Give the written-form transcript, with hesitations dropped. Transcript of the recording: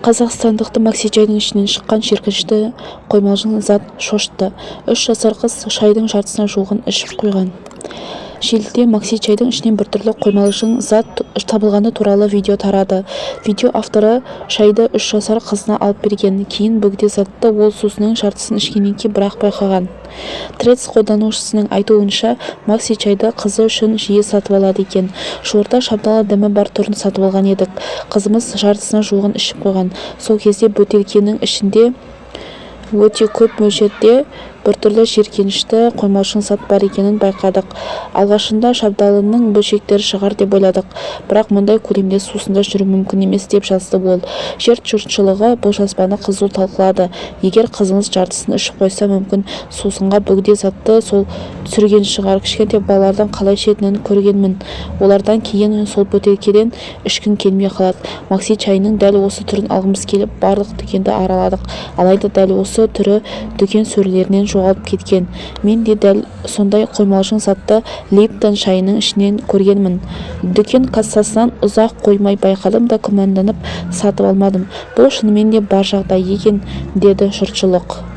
Қазақстандықты Макси шайдың ішінен шыққан шіркінішті қоймалжың зат шошытты. 3 жасар қыз шайдың жартысына жуығын ішіп қойған. Желіде Макси шайдың ішінен біртүрлі қоймалжың зат табылғаны туралы видео тарады. Видео авторы шайды 3 жасар қызына алып берген. Кейін бөгде затты ол сусынның жартысын ішкеннен кейін бірақ байқаған. Threads қолданушысының айтуынша, Макси шайды қызы үшін жиі сатып алады екен. Жуырда шабдалы дәмі бар түрін сатып алған едік. Қызымыз жартысына жуығын ішіп қойған. Сол кезде бөтелкенің ішінде өте көп мөлшерде біртүрлі жиіркенішті қоймалжың зат бар екенін байқадық. Алғашында шабдалының бөлшектері шығар деп ойладық, бірақ мұндай көлемде сусында жүру мүмкін емес деп жазды ол. Жұртшылығы бұл жазбаны қызу талқылады. Егер қызыңыз жартысын ішіп қойса, мүмкін сусынға бөгде затты сол түсірген шығар. Кішкентай балалардың қалай ішетінін көргенмін. Олардан кейін сол бөтелкеден ішкім келмей қалады. Макси шайының дәл осы түрін алғымыз келіп, барлық дүкенді араладық. Алайда дәл осы түрі дүкен сөрелерінен жоғалып кеткен. Мен де дәл сондай қоймалжың затты Липтон шайының ішінен көргенмін. Дүкен кассасынан ұзақ қоймай байқадым да күмәнданып сатып алмадым. Бұл шынымен де бар жағдай екен, деді жұртшылық.